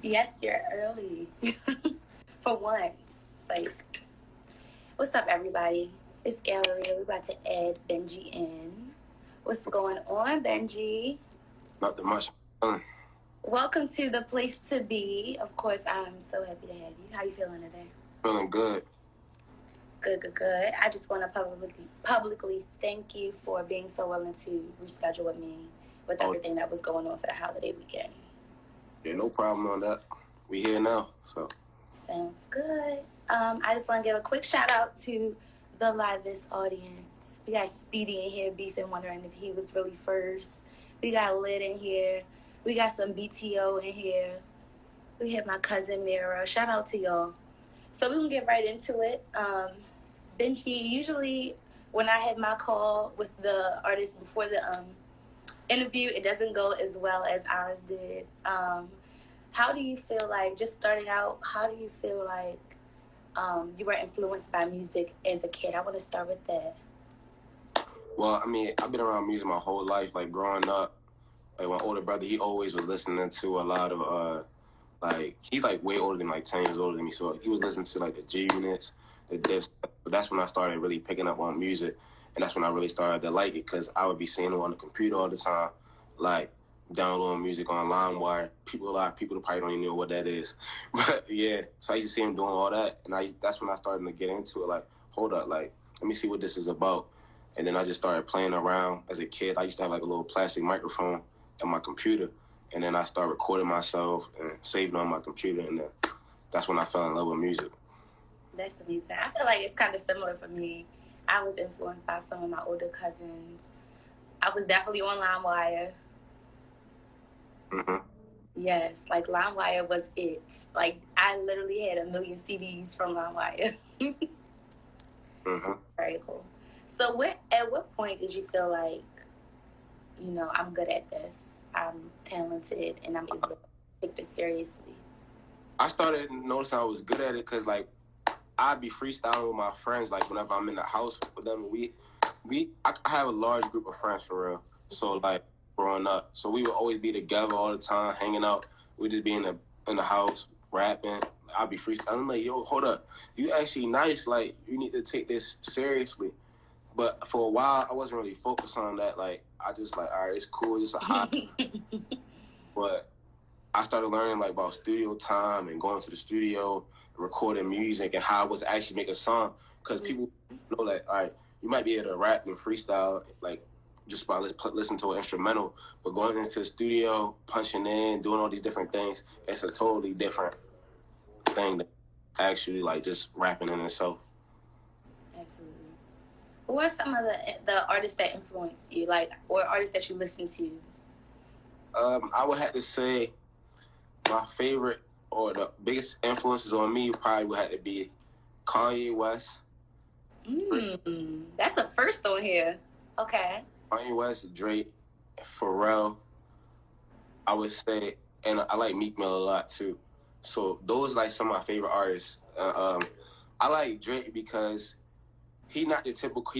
Yes, you're early. For once. It's like, what's up, everybody? It's Galleria. We're about to add Benji in. What's going on, Benji? Not that much. Welcome to the place to be. Of course, I'm so happy to have you. How you feeling today? Feeling good. Good. I just want to publicly thank you for being so willing to reschedule with me with everything that was going on for the holiday weekend. Yeah, no problem on that. We here now, so. Sounds good. I just want to give a quick shout out to the livest audience. We got Speedy in here beefing, wondering if he was really first. We got Lid in here. We got some BTO in here. We have my cousin Mira. Shout out to y'all. So we can get right into it. Benji, usually when I have my call with the artist before the interview, it doesn't go as well as ours did. How do you feel like, just starting out, how do you feel like you were influenced by music as a kid? I want to start with that. Well, I mean, I've been around music my whole life. Like, growing up, like, my older brother, he always was listening to a lot of, he's, like, way older than, 10 years older than me. So he was listening to, the G Units, the Diffs. But that's when I started really picking up on music. And that's when I really started to like it, because I would be seeing it on the computer all the time, downloading music on LimeWire. A lot of people probably don't even know what that is. But, yeah, so I used to see him doing all that. And that's when I started to get into it. Hold up, let me see what this is about. And then I just started playing around as a kid. I used to have, a little plastic microphone on my computer. And then I started recording myself and saving on my computer. And then that's when I fell in love with music. That's amazing. I feel like it's kind of similar for me. I was influenced by some of my older cousins. I was definitely on LimeWire. Mm-hmm. Yes, LimeWire was it. I literally had 1 million CDs from LimeWire. Mm-hmm. Very cool. So at what point did you feel like, I'm good at this, I'm talented, and I'm able to take this seriously? I started noticing I was good at it because, I'd be freestyling with my friends, whenever I'm in the house with them. I have a large group of friends, for real. So, growing up. So we would always be together all the time, hanging out. We'd just be in the house, rapping. I'd be freestyling. I'm like, yo, hold up. You actually nice. You need to take this seriously. But for a while, I wasn't really focused on that. I just, all right, it's cool. It's just a hobby. But I started learning, about studio time and going to the studio, recording music, and how I was actually make a song. Because people know that, all right, you might be able to rap and freestyle, just by listening to an instrumental. But going into the studio, punching in, doing all these different things, it's a totally different thing than actually, just rapping in itself. Absolutely. Who are some of the artists that influenced you, or artists that you listen to? I would have to say my favorite or the biggest influences on me probably would have to be Kanye West. That's a first on here. Okay. Kanye West, Drake, Pharrell, I would say, and I like Meek Mill a lot too. So those some of my favorite artists. I like Drake because he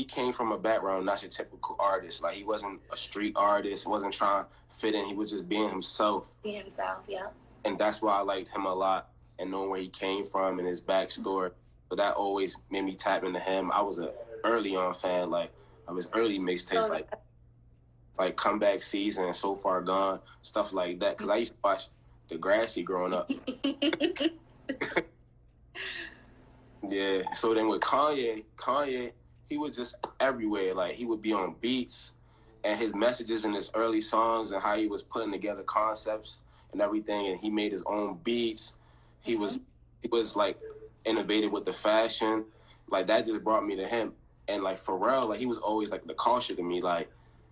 came from a background not your typical artist. He wasn't a street artist, wasn't trying to fit in. He was just being himself. Being himself, yeah. And that's why I liked him a lot, and knowing where he came from and his backstory. So that always made me tap into him. I was an early on fan, of his early mixtapes, like Comeback Season, So Far Gone, stuff like that. Because I used to watch Degrassi growing up. Yeah. So then with Kanye, he was just everywhere. He would be on beats, and his messages in his early songs and how he was putting together concepts and everything, and he made his own beats. He was innovative with the fashion. That just brought me to him. And Pharrell, he was always the culture to me.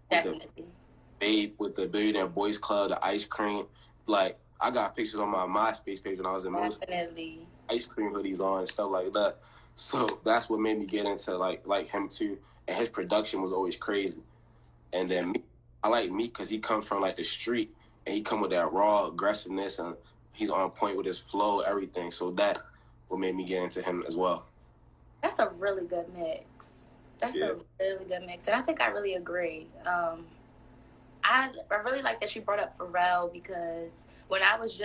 Definitely. With the Billionaire Boys Club, the ice cream. I got pictures on my MySpace page when I was in middle school. Definitely. Ice cream hoodies on and stuff like that. So that's what made me get into like him too. And his production was always crazy. And then I like Meek because he comes from the street, and he come with that raw aggressiveness, and he's on point with his flow, everything. So that what made me get into him as well. That's a really good mix. That's a really good mix. And I think I really agree. I really like that you brought up Pharrell, because when I was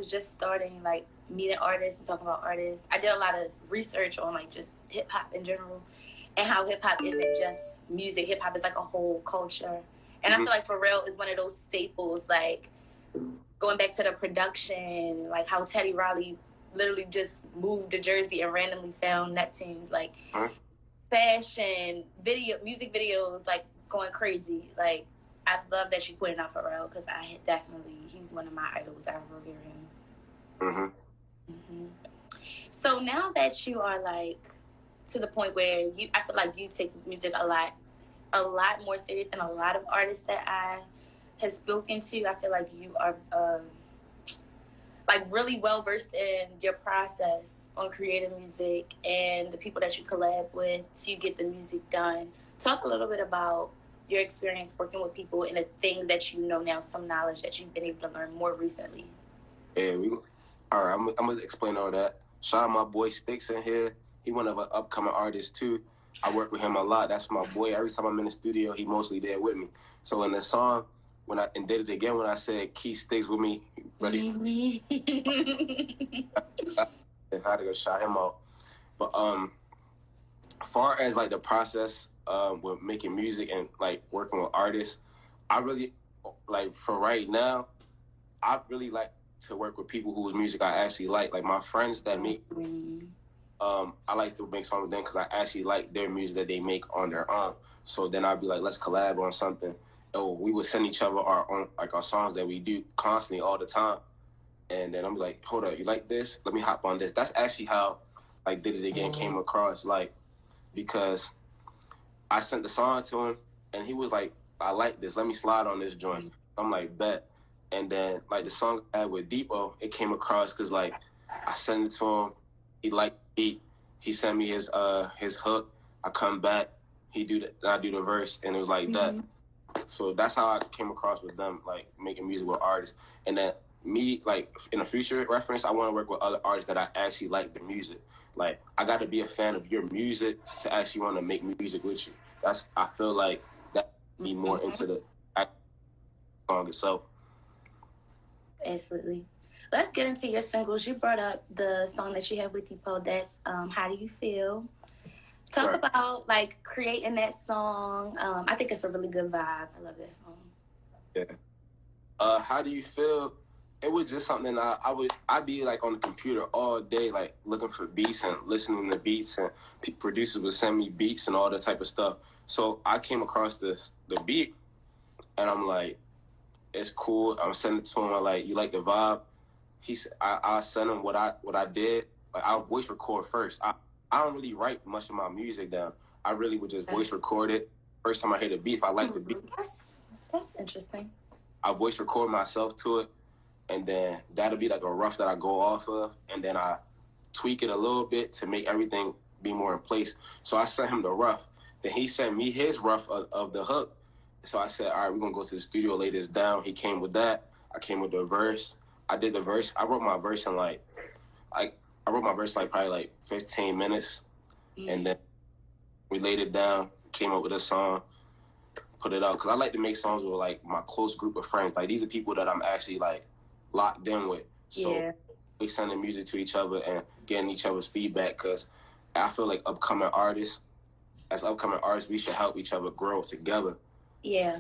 just starting, like, meeting artists and talking about artists, I did a lot of research on, like, just hip hop in general, and how hip hop isn't just music. Hip hop is like a whole culture, and I feel like Pharrell is one of those staples. Like, going back to the production, like how Teddy Riley literally just moved to Jersey and randomly found Neptunes, like fashion, music videos, like going crazy. Like, I love that you pointed out Pharrell, because he's one of my idols. I revere him. So now that you are, like, to the point where I feel like you take music a lot more serious than a lot of artists that I have spoken to. I feel like you are like really well versed in your process on creating music and the people that you collab with to get the music done. Talk a little bit about your experience working with people and the things that you know now, some knowledge that you've been able to learn more recently. Yeah, all right, I'm gonna explain all that. Shout out my boy Sticks in here. He one of an upcoming artist too. I work with him a lot. That's my boy. Every time I'm in the studio, he mostly there with me. So in the song, when I did it again, when I said Key Sticks with me, ready? I had to go shout him out. But as far as like the process with making music and like working with artists, I really like for right now, I really like to work with people whose music I actually like my friends that make. I like to make songs with them because I actually like their music that they make on their own. So then I'd be like, let's collab on something. Oh, we would send each other our own, like our songs that we do constantly all the time. And then I'm like, hold up, you like this? Let me hop on this. That's actually how like Did It Again came across, like, because I sent the song to him and he was like, I like this. Let me slide on this joint. I'm like, bet. And then like the song I had with Depot, it came across because like I sent it to him. He liked the beat. He sent me his hook. I come back. He do the, I do the verse, and it was like that. So that's how I came across with them, like making music with artists. And then me, like in a future reference, I want to work with other artists that I actually like their music. Like I got to be a fan of your music to actually want to make music with you. I feel like that be more into the song itself. Absolutely. Let's get into your singles. You brought up the song that you have with Depot. That's How Do You Feel? Talk about like creating that song. I think it's a really good vibe. I love that song. Yeah. How Do You Feel? It was just something I'd be like on the computer all day, like looking for beats and listening to beats, and producers would send me beats and all that type of stuff. So I came across the beat, and I'm like, it's cool. I'm sending it to him. I'm like, you like the vibe? I sent him what I did. Like I'll voice record first. I don't really write much of my music down. I really would just voice record it. First time I hear the beat, if I like the beat, that's interesting. I voice record myself to it, and then that'll be like a rough that I go off of, and then I tweak it a little bit to make everything be more in place. So I sent him the rough. Then he sent me his rough of the hook. So I said, all right, we're going to go to the studio, lay this down. He came with that. I came with the verse. I did the verse. I wrote my verse in probably like 15 minutes. And then we laid it down, came up with a song, put it out. Because I like to make songs with like my close group of friends. Like these are people that I'm actually like locked in with. So we sending music to each other and getting each other's feedback. Because I feel like as upcoming artists, we should help each other grow together. Yeah.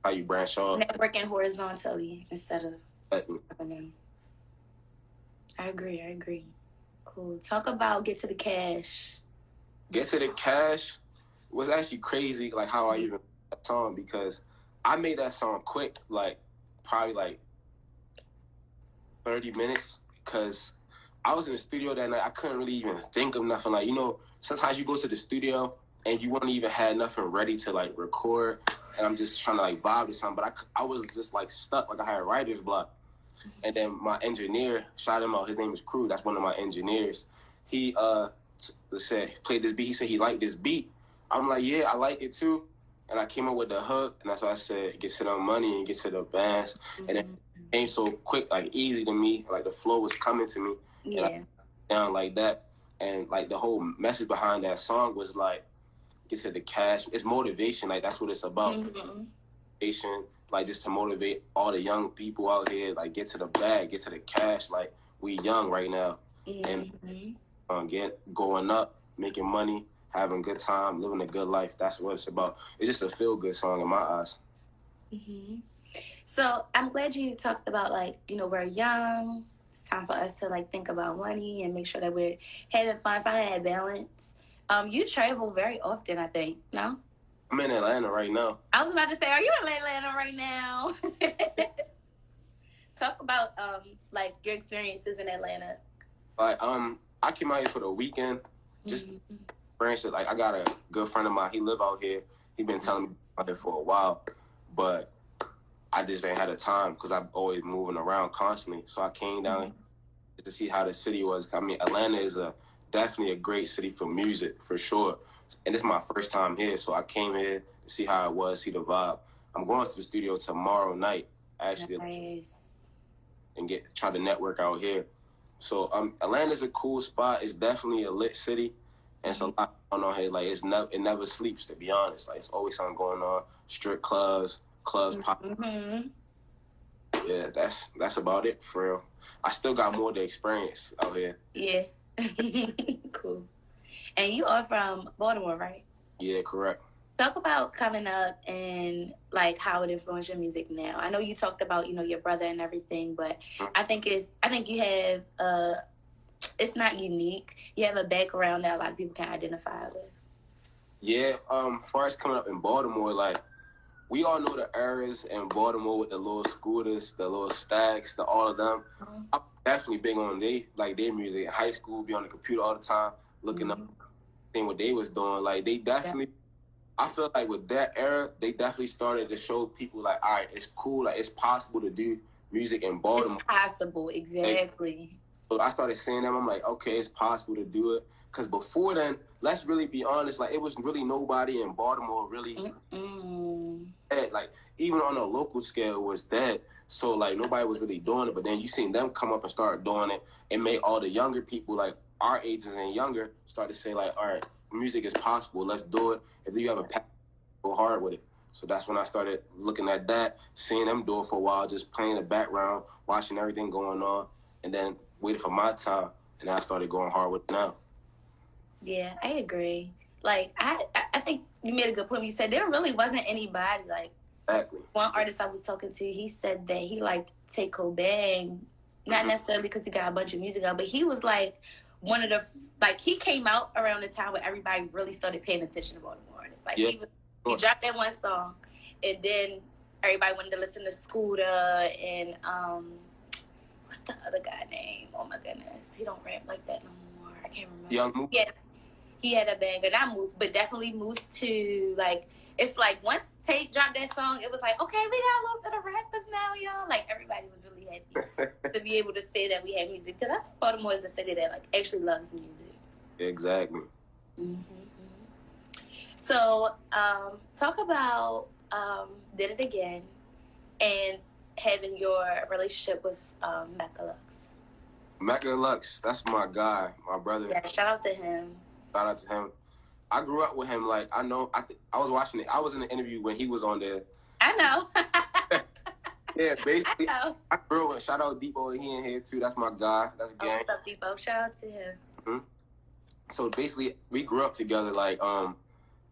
How you branch off. Networking horizontally instead of happening. I agree. Cool. Talk about Get to the Cash. Get to the Cash was actually crazy, like how I even made that song, because I made that song quick, like probably like 30 minutes, because I was in the studio that night. I couldn't really even think of nothing. Like, you know, sometimes you go to the studio and you wouldn't even have nothing ready to like record, and I'm just trying to like vibe to something, but I was just like stuck, like I had writer's block. And then my engineer, shout him out, his name is Crew, that's one of my engineers. He said, played this beat, he said he liked this beat. I'm like, yeah, I like it too. And I came up with the hook, and that's why I said, get to the money and get to the bands. And it came so quick, like easy to me, like the flow was coming to me. Yeah. And I down like that. And like the whole message behind that song was like, get to the cash. It's motivation, like that's what it's about. Motivation, like just to motivate all the young people out here, like get to the bag, get to the cash. Like we young right now, and going up, making money, having a good time, living a good life. That's what it's about. It's just a feel good song in my eyes. Mm-hmm. So I'm glad you talked about, like, you know, we're young. It's time for us to like think about money and make sure that we're having fun, finding that balance. You travel very often, I think. No? I'm in Atlanta right now. I was about to say, are you in Atlanta right now? Talk about like your experiences in Atlanta. Like I came out here for the weekend, just for instance, like I got a good friend of mine. He live out here. He been telling me about it for a while, but I just ain't had the time because I'm always moving around constantly. So I came down to see how the city was. I mean, Atlanta is definitely a great city for music, for sure. And it's my first time here, so I came here to see how it was, see the vibe. I'm going to the studio tomorrow night, actually, nice. And try to network out here. So Atlanta's a cool spot. It's definitely a lit city, and it's a lot going on here. Like it never sleeps, to be honest. Like it's always something going on. Strip clubs pop. Yeah, that's about it for real. I still got more to experience out here. Yeah. Cool. And you are from Baltimore, right? Yeah, correct. Talk about coming up and like how it influenced your music now. I know you talked about, you know, your brother and everything, but I think you have it's not unique. You have a background that a lot of people can identify with. Yeah, as far as coming up in Baltimore, like we all know the eras in Baltimore with the little scooters, the little stacks, all of them. I'm definitely big on their music. In high school, be on the computer all the time, looking up, seeing what they was doing. Like they definitely, I feel like with that era, they definitely started to show people like, all right, it's cool, like it's possible to do music in Baltimore. It's possible, exactly. So I started seeing them. I'm like, okay, it's possible to do it. Because before then, let's really be honest, like it was really nobody in Baltimore really dead. Like even on a local scale, it was dead. So like nobody was really doing it. But then you seen them come up and start doing it, and made all the younger people, like our ages and younger, start to say like, all right, music is possible. Let's do it. If you have a passion, go hard with it. So that's when I started looking at that, seeing them do it for a while, just playing in the background, watching everything going on, and then waiting for my time, and I started going hard with it now. Yeah, I agree. Like I think you made a good point when you said there really wasn't anybody like. Exactly. One artist I was talking to, he said that he liked Tay Cobain, not necessarily because he got a bunch of music out, but he was like one of the he came out around the time where everybody really started paying attention to Baltimore artists. Like he dropped that one song, and then everybody wanted to listen to Scooter and what's the other guy name? Oh my goodness, he don't rap like that no more. I can't remember. Young Moose. Yeah, he had a banger, not Moose, but definitely Moose too. Like it's like once Tate dropped that song, it was like, okay, we got a little bit of rappers now, y'all. Like everybody was really happy to be able to say that we have music, because I think Baltimore is a city that like actually loves music. Exactly. So, talk about Did It Again and having your relationship with Mecca Lux. Mecca Lux, that's my guy, my brother. Yeah, shout out to him. Shout out to him. I grew up with him. Like I know, I was watching it. I was in the interview when he was on there. I know. Yeah, basically. I grew up with. Shout out Depot. He in here too. That's my guy. That's gang. What's up, Depot? Shout out to him. So basically, we grew up together. Like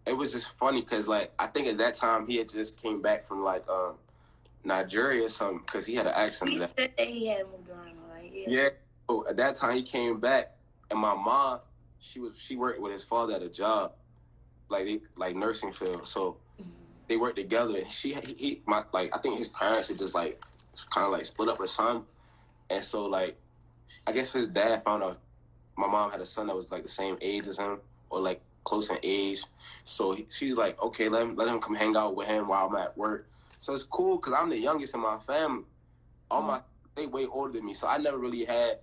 it was just funny because like I think at that time he had just came back from like Nigeria or something, because he had an accent. He said that he had moved around. Like, yeah. So at that time he came back, and my mom, she worked with his father at a job, like nursing field. So they worked together. And I think his parents had just like kind of like split up or something. And so like I guess his dad found out my mom had a son that was like the same age as him, or like close in age. So she was like, okay, let him come hang out with him while I'm at work. So it's cool because I'm the youngest in my family. They way older than me, so I never really had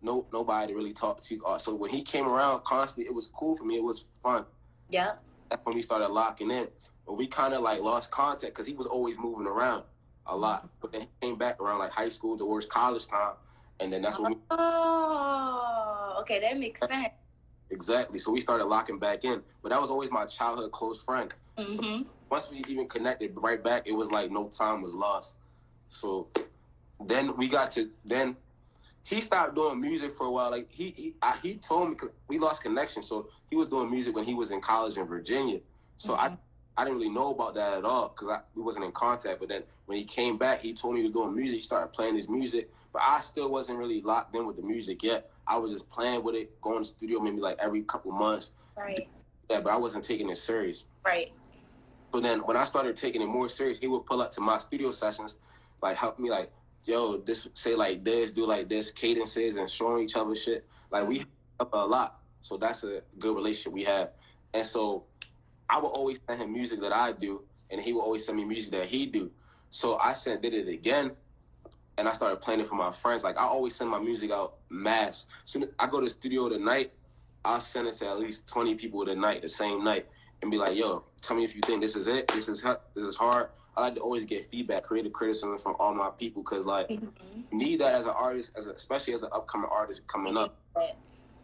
nobody to really talk to. So when he came around constantly, it was cool for me. It was fun. Yeah. That's when we started locking in. But we kind of like lost contact because he was always moving around a lot. But then he came back around like high school towards college time, and then that's when okay, that makes sense. Exactly. So we started locking back in. But that was always my childhood close friend. So once we even connected right back, it was like no time was lost. So then he stopped doing music for a while. Like he told me, cause we lost connection. So he was doing music when he was in college in Virginia. So I didn't really know about that at all because we wasn't in contact. But then when he came back, he told me he was doing music. He started playing his music, but I still wasn't really locked in with the music yet. I was just playing with it, going to the studio maybe like every couple months. Right. Yeah, but I wasn't taking it serious. Right. So then when I started taking it more serious, he would pull up to my studio sessions, like help me like, yo, this say like this, do like this, cadences and showing each other shit. Like we up a lot. So that's a good relationship we have. And so I would always send him music that I do, and he would always send me music that he do. So I did it again, and I started playing it for my friends. Like I always send my music out mass. Soon as I go to the studio tonight, I'll send it to at least 20 people the same night, and be like, yo, tell me if you think this is it, this is hard. I like to always get feedback, creative criticism from all my people, because like you need that as an artist, especially as an upcoming artist coming up.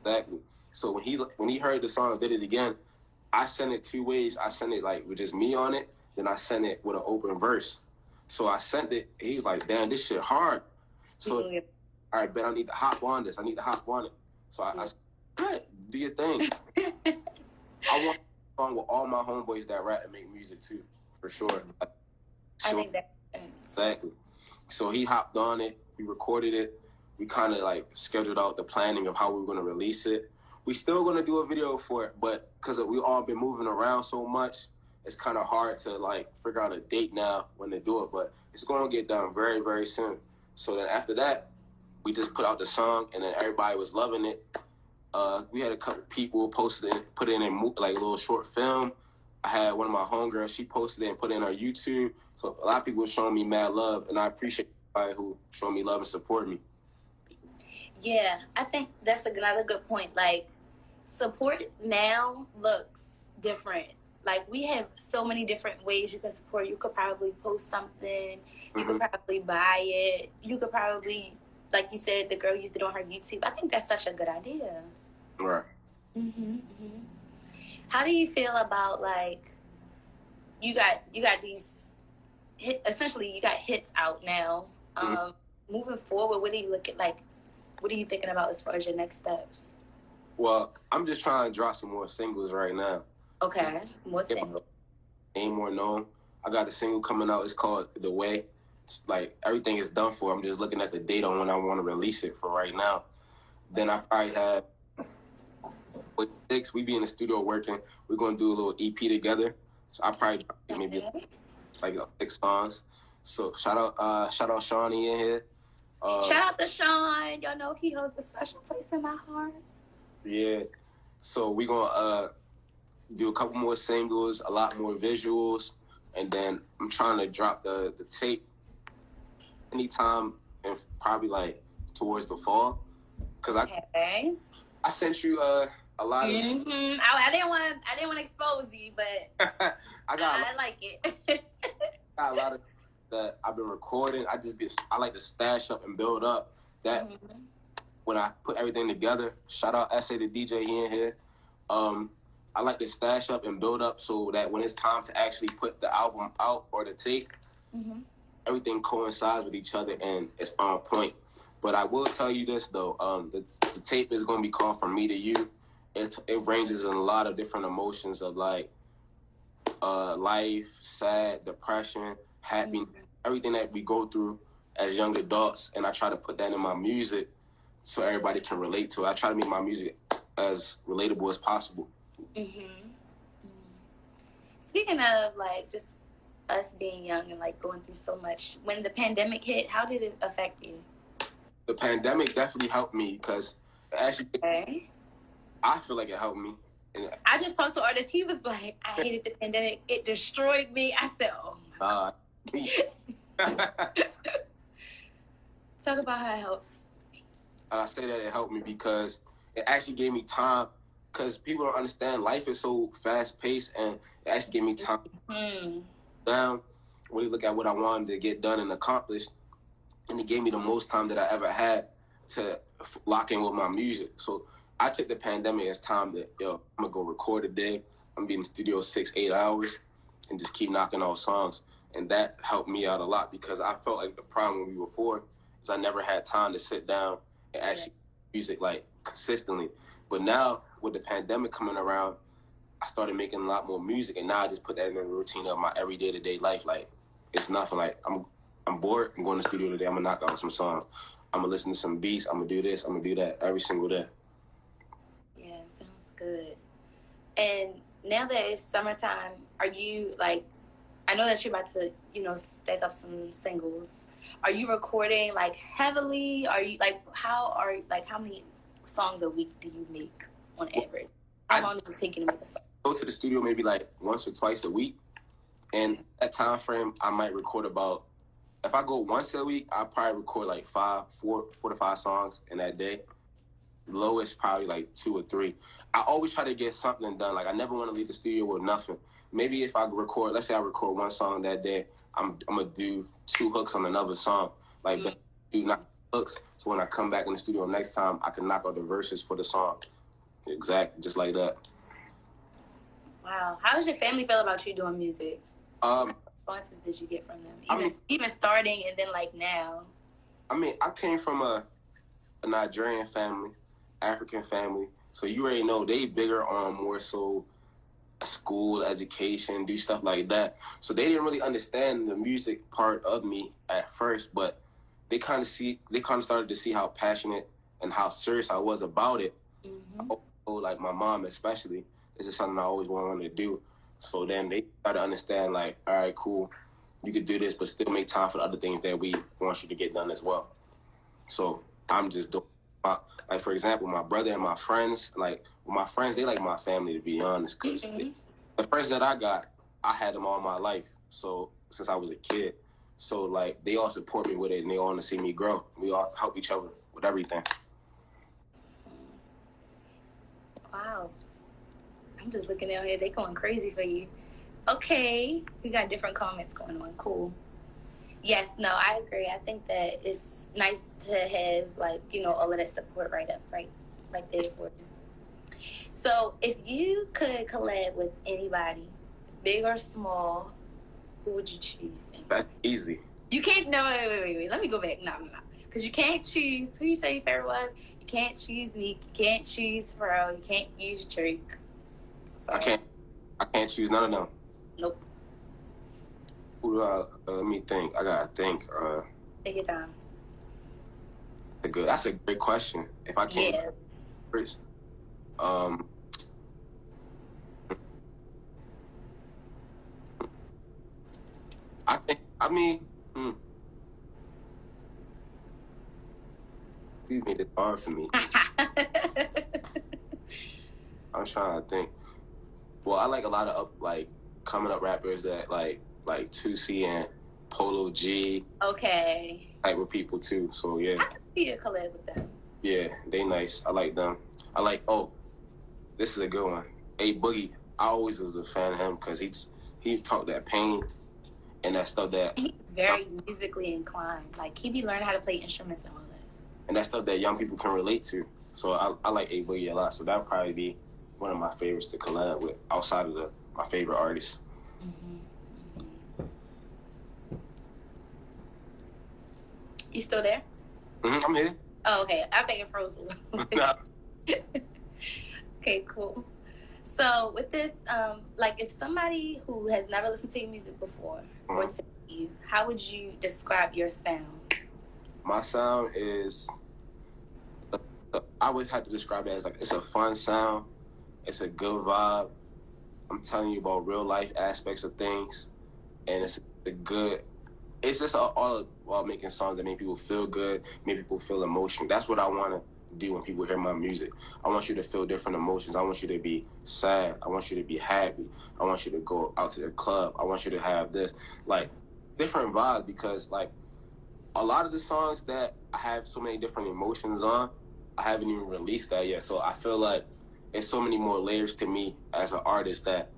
Exactly. So when he heard the song, did it again, I sent it two ways. I sent it like with just me on it, then I sent it with an open verse. So I sent it. He's like, damn, this shit hard. So all right, bet I need to hop on this. I need to hop on it. So I said, do your thing. I want a song with all my homeboys that rap and make music too, for sure. I think that makes sense. Exactly. So he hopped on it. We recorded it. We kind of like scheduled out the planning of how we were going to release it. We still going to do a video for it, but because we all been moving around so much, it's kind of hard to like figure out a date now when to do it. But it's going to get done very, very soon. So then after that, we just put out the song, and then everybody was loving it. We had a couple people posted it, put it in like a little short film. I had one of my homegirls, she posted it and put it in our YouTube. So a lot of people were showing me mad love, and I appreciate everybody who showed me love and support me. Yeah, I think that's another good point. Like, support now looks different. Like, we have so many different ways you can support. You could probably post something. You could probably buy it. You could probably, like you said, the girl used it on her YouTube. I think that's such a good idea. Right. How do you feel about, like, you got these essentially you got hits out now. Moving forward, what do you look at, like, what are you thinking about as far as your next steps? Well, I'm just trying to drop some more singles right now. Okay, more singles. Ain't more known. I got a single coming out. It's called The Way. It's like everything is done for. I'm just looking at the date on when I want to release it for right now. Then I probably have with 6. We be in the studio working. We're gonna do a little EP together. So I probably drop maybe like 6 songs. So shout out Shawnee in here. Shout out to Sean. Y'all know he holds a special place in my heart. Yeah. So we gonna do a couple more singles, a lot more visuals, and then I'm trying to drop the tape anytime and probably like towards the fall. Cause I sent you a lot of. I didn't want to expose you, but I like it. I got a lot of that I've been recording. I like to stash up and build up. That when I put everything together, shout out SA the DJ in here. I like to stash up and build up so that when it's time to actually put the album out or the tape, everything coincides with each other and it's on point. But I will tell you this though, the tape is going to be called From Me to You. It ranges in a lot of different emotions of like life, sad, depression, happiness, everything that we go through as young adults. And I try to put that in my music so everybody can relate to it. I try to make my music as relatable as possible. Speaking of like just us being young and like going through so much, when the pandemic hit, how did it affect you? The pandemic definitely helped me because actually I feel like it helped me. And I just talked to artists. He was like, I hated the pandemic. It destroyed me. I said, oh my God. Talk about how it helped. I say that it helped me because it actually gave me time. Because people don't understand, life is so fast-paced, and it actually gave me time down, really look at what I wanted to get done and accomplish, and it gave me the most time that I ever had to lock in with my music. So I took the pandemic as time that, I'm going to go record a day. I'm going to be in the studio 6-8 hours, and just keep knocking out songs. And that helped me out a lot because I felt like the problem when we were four is I never had time to sit down and actually music like consistently. But now with the pandemic coming around, I started making a lot more music, and now I just put that in the routine of my every day-to-day life. Like, it's nothing. Like, I'm bored. I'm going to the studio today. I'm going to knock out some songs. I'm going to listen to some beats. I'm going to do this. I'm going to do that every single day. Yeah, sounds good. And now that it's summertime, are you, like, I know that you're about to, stack up some singles. Are you recording, like, heavily? Are you, like, how many songs a week do you make on average? How long does it take you to make a song? Go to the studio maybe, like, once or twice a week. And that time frame, I might record about, if I go once a week, I'll probably record, like, four to five songs in that day. Lowest, probably, like, 2 or 3. I always try to get something done. Like, I never want to leave the studio with nothing. Maybe if I record, let's say I record one song that day, I'm going to do 2 hooks on another song. Like, do not hooks. So when I come back in the studio next time, I can knock out the verses for the song. Exactly, just like that. Wow. How does your family feel about you doing music? What responses did you get from them? Even starting and then, like, now? I mean, I came from a Nigerian family, African family. So you already know they bigger on more so school, education, do stuff like that. So they didn't really understand the music part of me at first, but they kind of started to see how passionate and how serious I was about it. Mm-hmm. Like my mom especially, this is something I always wanted to do. So then they started to understand, like, all right, cool, you could do this, but still make time for the other things that we want you to get done as well. So I'm just doing, like, for example, my brother and my friends, like, my friends, they like my family, to be honest, because the friends that I got, I had them all my life, so since I was a kid. So, like, they all support me with it, and they all want to see me grow. We all help each other with everything. Wow. I'm just looking down here. They going crazy for you. Okay. We got different comments going on. Cool. Yes, no, I agree. I think that it's nice to have, like, all of that support right there for you. So if you could collab with anybody, big or small, who would you choose? That's easy. You can't, no, wait. Let me go back. No. Because you can't choose who you say your favorite was. You can't choose Meek. You can't choose Pharrell. You can't use Drake. Sorry. I can't choose none of them. Nope. Let me think. I gotta think. Take your time. That's a great question. If I can't first, you made it hard for me. I'm trying to think. Well, I like a lot of coming up rappers that like 2C and Polo G. Okay. Type of people too. So yeah. I could see a collab with them. Yeah, they nice. I like them. I like. Oh, this is a good one. A Boogie. I always was a fan of him because he talked that pain and that stuff that. He's very musically inclined. Like, he be learning how to play instruments and all that. And that stuff that young people can relate to. So I like A Boogie a lot. So that would probably be one of my favorites to collab with outside of my favorite artists. Mm-hmm. You still there? Mm-hmm, I'm here. Oh, okay. I think it froze a little bit. Okay, cool. So with this, like, if somebody who has never listened to your music before were to you, how would you describe your sound? My sound is, I would have to describe it as, like, it's a fun sound. It's a good vibe. I'm telling you about real life aspects of things. And it's just all about making songs that make people feel good, make people feel emotion. That's what I want to do when people hear my music. I want you to feel different emotions. I want you to be sad. I want you to be happy. I want you to go out to the club. I want you to have this, like, different vibes, because, like, a lot of the songs that I have so many different emotions on, I haven't even released that yet. So I feel like there's so many more layers to me as an artist that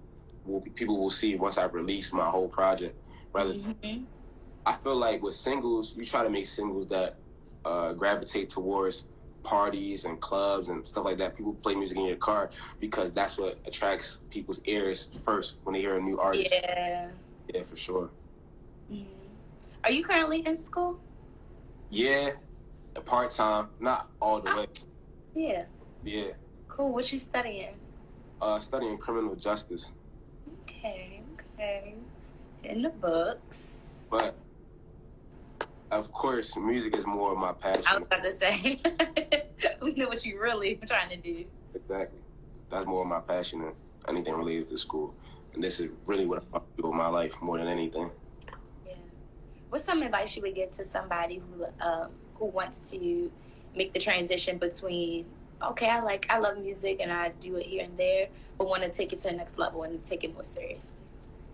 people will see once I release my whole project. I feel like with singles, you try to make singles that gravitate towards parties and clubs and stuff like that. People play music in your car because that's what attracts people's ears first when they hear a new artist. Yeah. Yeah, for sure. Mm-hmm. Are you currently in school? Yeah, part-time, not all the way. Yeah. Yeah. Cool. What you studying? Studying criminal justice. Okay. In the books. But of course, music is more of my passion. I was about to say, we know what you really trying to do. Exactly. That's more of my passion than anything related to school. And this is really what I do with my life more than anything. Yeah. What's some advice you would give to somebody who wants to make the transition between, okay, I love music and I do it here and there, but want to take it to the next level and take it more seriously?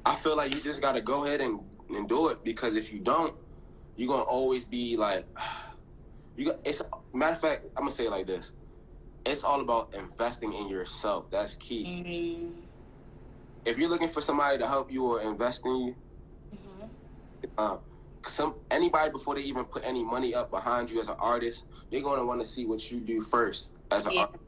I feel like you just got to go ahead and do it, because if you don't, you're going to always be like, matter of fact, I'm going to say it like this. It's all about investing in yourself. That's key. Mm-hmm. If you're looking for somebody to help you or invest in you, anybody, before they even put any money up behind you as an artist, they're going to want to see what you do first as an artist.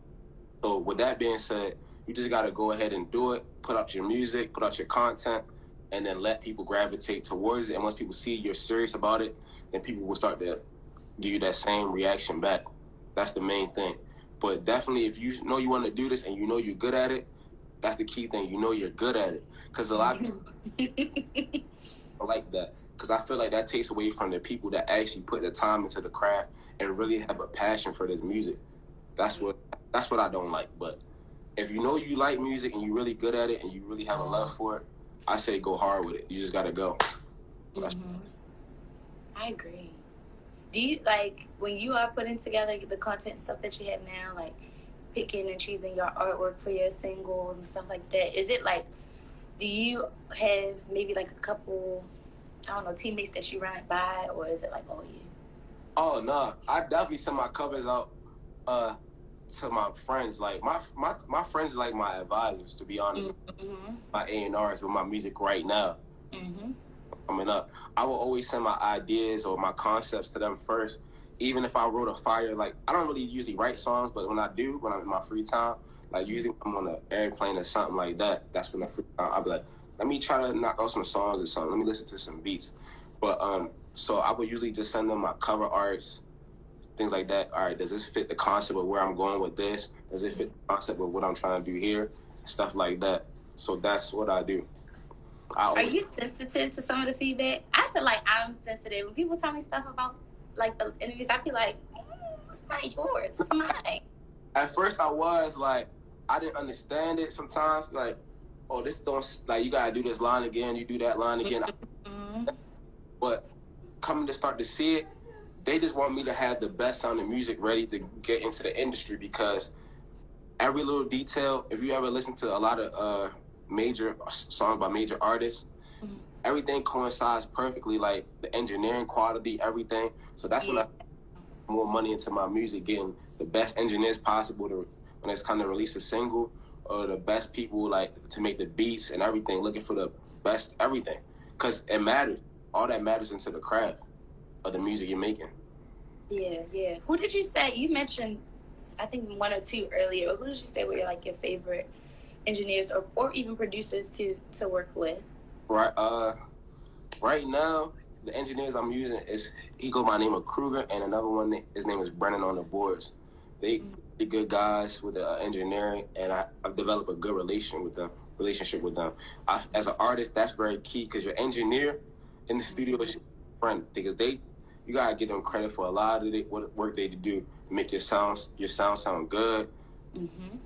So with that being said, you just got to go ahead and do it. Put out your music, put out your content, and then let people gravitate towards it. And once people see you're serious about it, then people will start to give you that same reaction back. That's the main thing. But definitely, if you know you want to do this and you know you're good at it, that's the key thing. You know you're good at it. Because a lot of people like that. Because I feel like that takes away from the people that actually put the time into the craft and really have a passion for this music. That's what I don't like. But if you know you like music and you're really good at it and you really have a love for it, I say go hard with it. You just got to go. Mm-hmm. I agree. Do you, like, when you are putting together the content and stuff that you have now, like picking and choosing your artwork for your singles and stuff like that, is it like, do you have maybe like a couple, I don't know, teammates that you run it by, or is it like all you? Oh, no. I definitely send my covers out to my friends. Like, my friends are like my advisors, to be honest. Mm-hmm. My A&Rs with my music right now. Mm-hmm. Coming up, I will always send my ideas or my concepts to them first. Even if I wrote a fire, like, I don't really usually write songs, but when I do, when I'm in my free time, like usually I'm on an airplane or something like that, that's when the free time, I'll be like, let me try to knock out some songs or something. Let me listen to some beats. But so I would usually just send them my cover arts, things like that. All right, does this fit the concept of where I'm going with this? Does it fit the concept of what I'm trying to do here? Stuff like that. So that's what I do. Are you sensitive to some of the feedback? I feel like I'm sensitive. When people tell me stuff about like the interviews, I feel like, it's not yours, it's mine. At first I was like, I didn't understand it sometimes. Like, oh, this don't, like, you gotta do this line again, you do that line again. Mm-hmm. But coming to start to see it, they just want me to have the best sounding music ready to get into the industry, because every little detail, if you ever listen to a lot of major songs by major artists, mm-hmm. everything coincides perfectly, like the engineering quality, everything. So that's when I put more money into my music, getting the best engineers possible to, when it's kind of release a single, or the best people like to make the beats and everything, looking for the best everything, because it matters. All that matters into the craft of the music you're making. Yeah. Who did you say, you mentioned, I think one or two earlier, who did you say were like your favorite engineers or even producers to work with? Right now, the engineers I'm using he go by the name of Kruger, and another one, his name is Brennan on the boards. They good guys with the engineering, and I've developed a good relationship with them. As an artist, that's very key, because your engineer in the studio is your friend, because you gotta give them credit for a lot of what work they do to make your sound sound good, mm-hmm.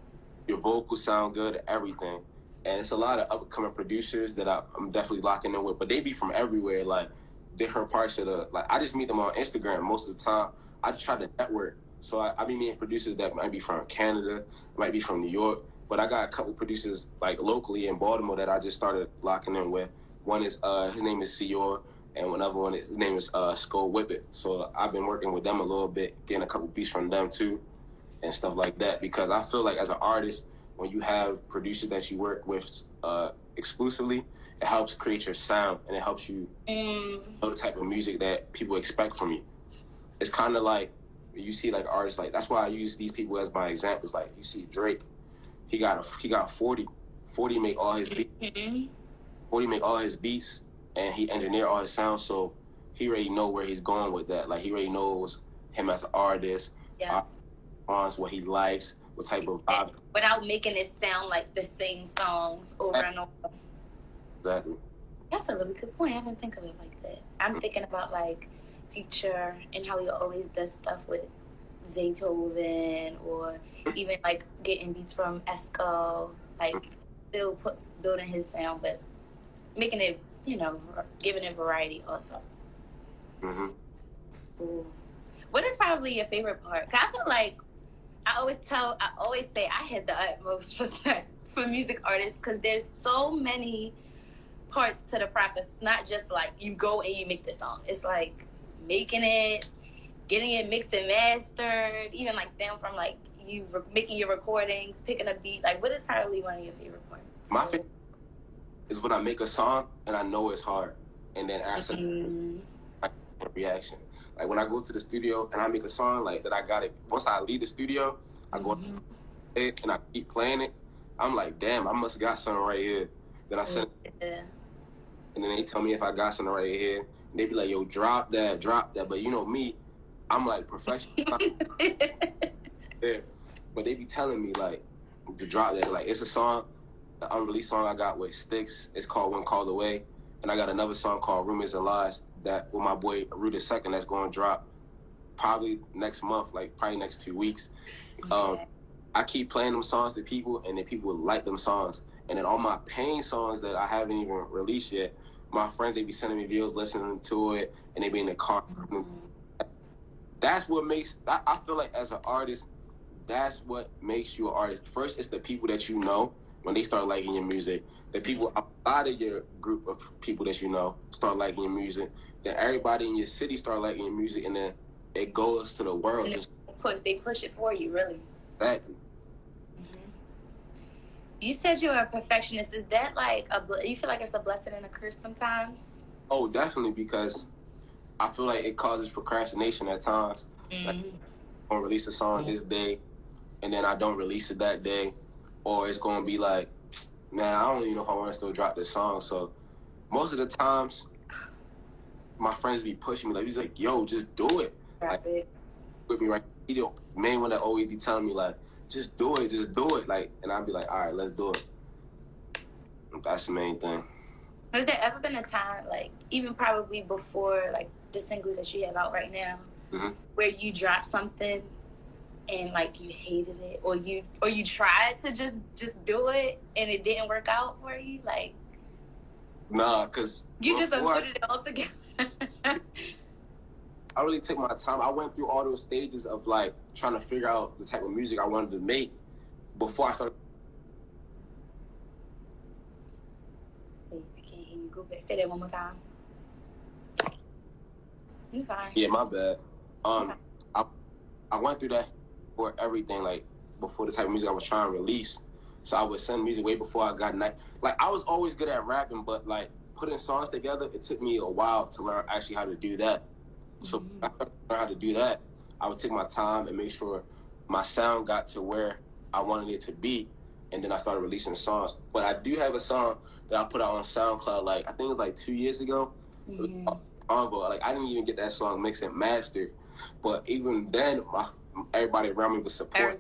your vocals sound good, everything. And it's a lot of upcoming producers that I'm definitely locking in with, but they be from everywhere, like different parts of I just meet them on Instagram most of the time. I just try to network. So I be meeting producers that might be from Canada, might be from New York, but I got a couple producers like locally in Baltimore that I just started locking in with. One is, his name is Seor, and another one, his name is Skull Whippet. So I've been working with them a little bit, getting a couple beats from them too, and stuff like that, because I feel like as an artist, when you have producers that you work with exclusively, it helps create your sound, and it helps you know the type of music that people expect from you. It's kind of like you see like artists like that's why I use these people as my examples. Like you see Drake, he got 40 make all his beats. 40 make all his beats, and he engineer all his sounds. So he already know where he's going with that. Like he already knows him as an artist, what he likes, what type of vibe. Without making it sound like the same songs over and over. Exactly. That's a really good point. I didn't think of it like that. I'm thinking about like Future and how he always does stuff with Zaytoven, or even like getting beats from Esco, like still building his sound, but making it, giving it variety also. Ooh. What is probably your favorite part? 'Cause I feel like I always say I had the utmost respect for music artists because there's so many parts to the process. It's not just like you go and you make the song. It's like making it, getting it mixed and mastered, even like them from like you making your recordings, picking a beat. Like, what is probably one of your favorite parts? My favorite is when I make a song and I know it's hard, and then after a reaction. Like when I go to the studio and I make a song like that, I got it. Once I leave the studio, I go and I keep playing it. I'm like, damn, I must got something right here. Then I send it, and then they tell me if I got something right here. And they be like, yo, drop that. But you know me, I'm like professional. Yeah. But they be telling me like to drop that. Like it's a song, the unreleased song I got with Sticks. It's called One Call Away. And I got another song called Rumors and Lies that with my boy Ruta Second that's going to drop probably next month, like probably next 2 weeks. I keep playing them songs to people, and then people like them songs. And then all my pain songs that I haven't even released yet, my friends, they be sending me videos, listening to it, and they be in the car. That's what makes, I feel like as an artist, that's what makes you an artist. First, it's the people that you know when they start liking your music. The people outside of your group of people that you know start liking your music. Then everybody in your city start liking your music, and then it goes to the world. They push it for you, really. Exactly. You said you were a perfectionist. Is that like you feel like it's a blessing and a curse sometimes? Oh, definitely, because I feel like it causes procrastination at times. Like, I'm gonna release a song this day, and then I don't release it that day, or it's gonna be like, man, I don't even know if I want to still drop this song. So most of the times, my friends be pushing me. Like he's like, yo, just do it. Drop it. With me right. He the main one that always be telling me like, just do it. Like, and I'd be like, all right, let's do it. That's the main thing. Has there ever been a time, like even probably before like the singles that you have out right now, where you dropped something and like you hated it, or you tried to just do it and it didn't work out for you? Like, nah, cause you just put it all together. I really took my time. I went through all those stages of like trying to figure out the type of music I wanted to make before I started. I can't hear you. Go back. Say that one more time. You fine. Yeah, my bad. I went through that for everything, like before the type of music I was trying to release. So I would send music way before I got like I was always good at rapping, but like putting songs together, it took me a while to learn actually how to do that. So I learned how to do that. I would take my time and make sure my sound got to where I wanted it to be, and then I started releasing songs. But I do have a song that I put out on SoundCloud, like I think it was like 2 years ago. Like I didn't even get that song mixed and mastered, but even then, everybody around me was supporting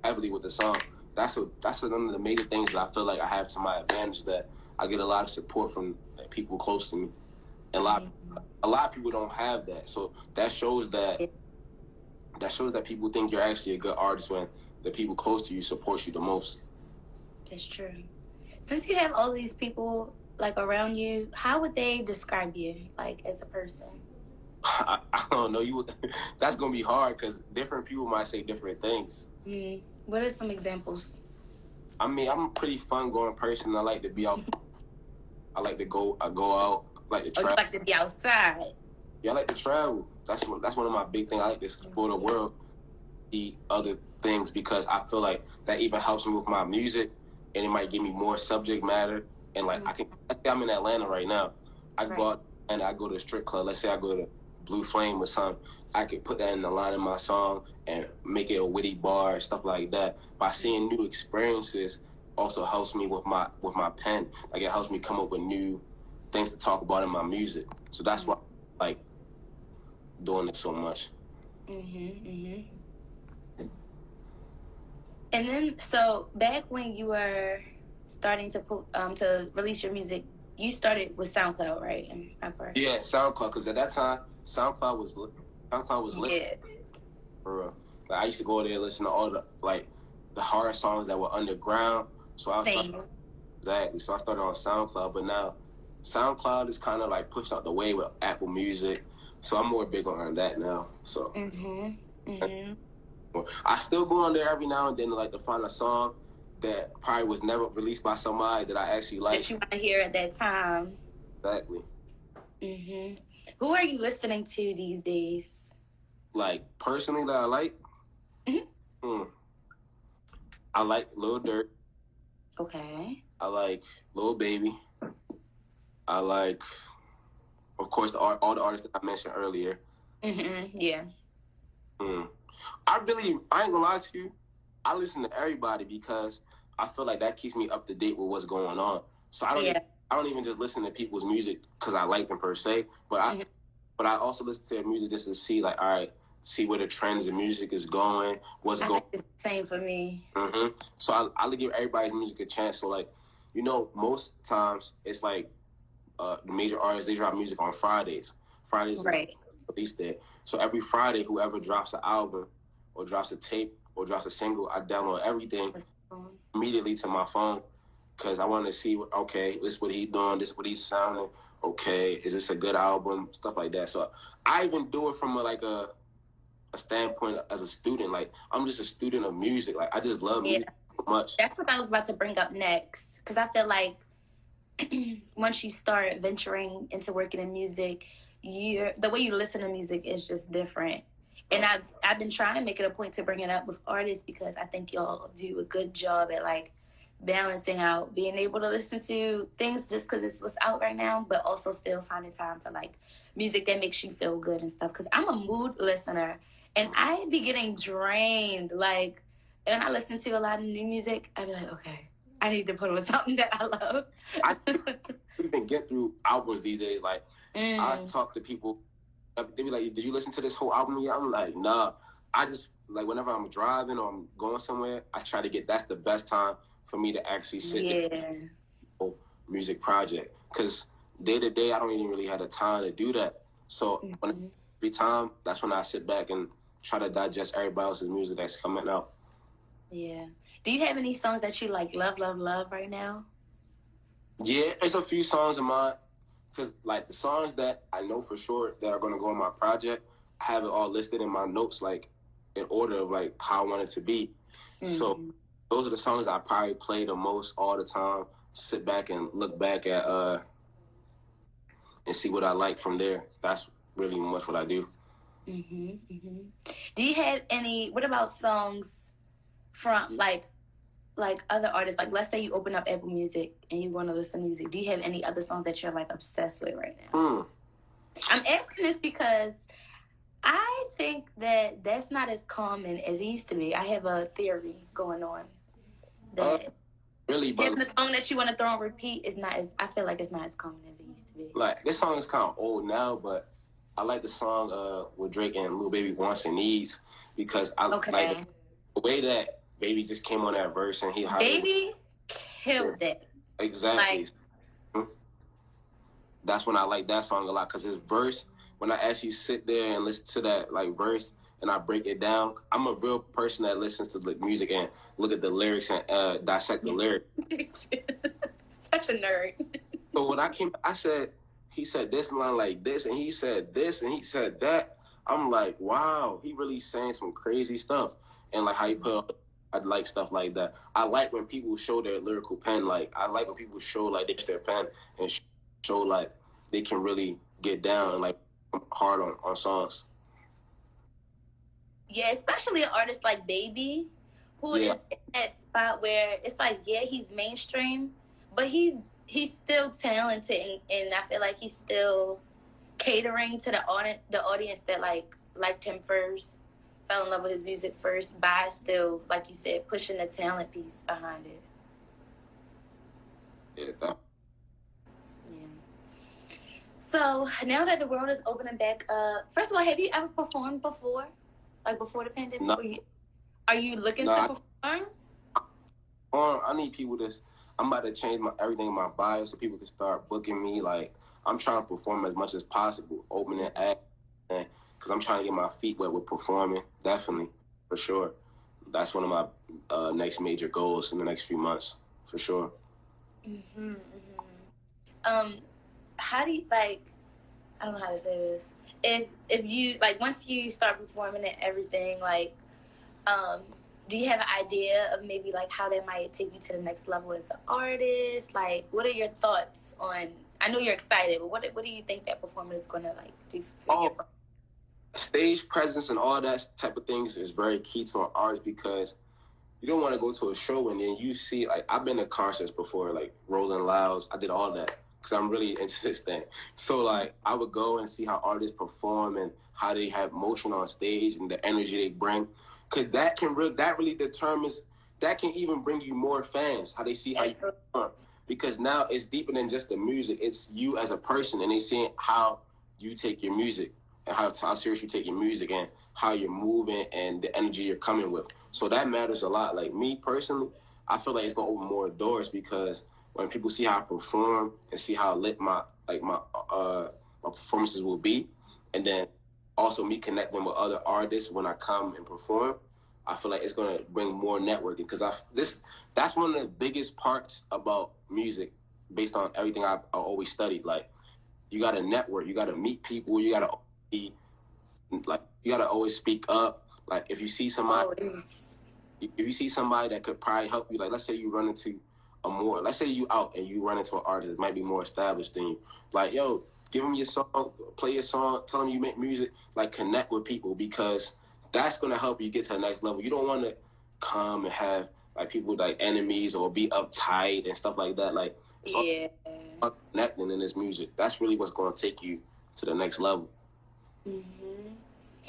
heavily with the song. That's one of the major things that I feel like I have to my advantage, that I get a lot of support from people close to me, and a lot of people don't have that. So that shows that people think you're actually a good artist when the people close to you support you the most. That's true. Since you have all these people like around you, how would they describe you like as a person? I don't know. That's gonna be hard because different people might say different things. What are some examples? I mean, I'm a pretty fun-going person. I like to be out. I like to go. I go out. I like to travel. You like to be outside? Yeah, I like to travel. That's one of my big things. I like to explore the world, eat other things, because I feel like that even helps me with my music, and it might give me more subject matter. And like let's say I'm in Atlanta right now. I go out and I go to a strip club. Let's say I go to Blue Flame or something. I could put that in the line in my song and make it a witty bar, stuff like that. By seeing new experiences also helps me with my pen. Like it helps me come up with new things to talk about in my music. So that's why I like doing it so much. And then, so back when you were starting to release your music, you started with SoundCloud, right? Am I correct? Yeah, SoundCloud, because at that time SoundCloud was lit. Yeah. For real. Like I used to go there and listen to all the hard songs that were underground. So I started exactly. So I started on SoundCloud, but now SoundCloud is kind of like pushed out the way with Apple Music. So I'm more big on that now. So I still go on there every now and then like to find a song that probably was never released by somebody that I actually like. That you want to hear at that time. Exactly. Who are you listening to these days? Like personally that I like? I like Lil Durk. Okay. I like Lil Baby. I like, of course, all the artists that I mentioned earlier. Yeah. I ain't gonna lie to you, I listen to everybody because I feel like that keeps me up to date with what's going on. So I don't even just listen to people's music because I like them per se, but I also listen to their music just to see like, all right, see where the trends in music is going, what's going. It's the same for me. So I give everybody's music a chance. So like, most times it's like the major artists, they drop music on Fridays. Fridays right. is release day. So every Friday, whoever drops an album or drops a tape or drops a single, I download everything immediately to my phone because I want to see, okay, this is what he's doing, this is what he's sounding. Okay, is this a good album? Stuff like that. So I even do it from a standpoint as a student. Like I'm just a student of music. Like I just love music so much. That's what I was about to bring up next because I feel like once you start venturing into working in music, the way you listen to music is just different. And I've been trying to make it a point to bring it up with artists because I think y'all do a good job at like balancing out being able to listen to things just because it's what's out right now, but also still finding time for like music that makes you feel good and stuff. Because I'm a mood listener and I be getting drained. Like when I listen to a lot of new music, I be like, okay, I need to put on something that I love. I even get through albums these days. Like I talk to people, they be like, "Did you listen to this whole album yet?" I'm like, "Nah." I just like whenever I'm driving or I'm going somewhere, I try to get. That's the best time for me to actually sit there music project because day to day I don't even really have the time to do that. So every time, that's when I sit back and try to digest everybody else's music that's coming out. Yeah. Do you have any songs that you like love right now? Yeah, it's a few songs of mine. Because, like, the songs that I know for sure that are going to go on my project, I have it all listed in my notes, like, in order of, like, how I want it to be. So, those are the songs I probably play the most all the time. Sit back and look back at, and see what I like from there. That's really much what I do. Do you have what about songs from, like other artists? Like, let's say you open up Apple Music and you want to listen to music. Do you have any other songs that you're, like, obsessed with right now? I'm asking this because I think that that's not as common as it used to be. I have a theory going on that really, but the song that you want to throw on repeat is not as, I feel like it's not as common as it used to be. Like, this song is kind of old now, but I like the song with Drake and Lil Baby, Wants and Needs, because I like the way that Baby just came on that verse and Baby killed it. Exactly. That's when I like that song a lot, because his verse, when I actually sit there and listen to that like verse and I break it down, I'm a real person that listens to the music and look at the lyrics and dissect the lyrics. Such a nerd. So when I said, he said this line like this, and he said this, and he said that. I'm like, wow, he really saying some crazy stuff. And like how he put, I like stuff like that. I like when people show their lyrical pen. Like I like when people show like their pen and show like they can really get down and like hard on songs. Yeah, especially an artist like Baby, who is in that spot where it's like, yeah, he's mainstream, but he's still talented, and I feel like he's still catering to the audience that like liked him first, fell in love with his music first, by still, like you said, pushing the talent piece behind it. Yeah. So now that the world is opening back up, first of all, have you ever performed before? Like before the pandemic? No. Are you looking to perform? I need people to. I'm about to change everything in my bio so people can start booking me. Like, I'm trying to perform as much as possible, opening act, because I'm trying to get my feet wet with performing. Definitely, for sure. That's one of my next major goals in the next few months, for sure. How do you like? I don't know how to say this. If you like once you start performing and everything, like, do you have an idea of maybe like how that might take you to the next level as an artist? Like, what are your thoughts on? I know you're excited, but what do you think that performance is going to like do for you? Stage presence and all that type of things is very key to an artist because you don't want to go to a show and then you see, like, I've been to concerts before, like Rolling Louds. I did all that because I'm really into this thing. So, like, I would go and see how artists perform and how they have motion on stage and the energy they bring. Because that really determines, that can even bring you more fans, how they see how you perform. Because now it's deeper than just the music. It's you as a person, and they see how you take your music and how serious you take your music and how you're moving and the energy you're coming with. So that matters a lot. Like me personally, I feel like it's gonna open more doors because when people see how I perform and see how lit my performances will be, and then also me connecting with other artists when I come and perform, I feel like it's gonna bring more networking because that's one of the biggest parts about music, based on everything I always studied. Like, you gotta network, you gotta meet people, you gotta be like, you gotta always speak up. Like, if you see somebody that could probably help you, like, let's say you run into let's say you out and you run into an artist that might be more established than you. Like, yo, give them your song, play your song, tell them you make music, like, connect with people because that's gonna help you get to the next level. You don't want to come and have like people like enemies or be uptight and stuff like that. Like, it's all connecting in this music. That's really what's gonna take you to the next level.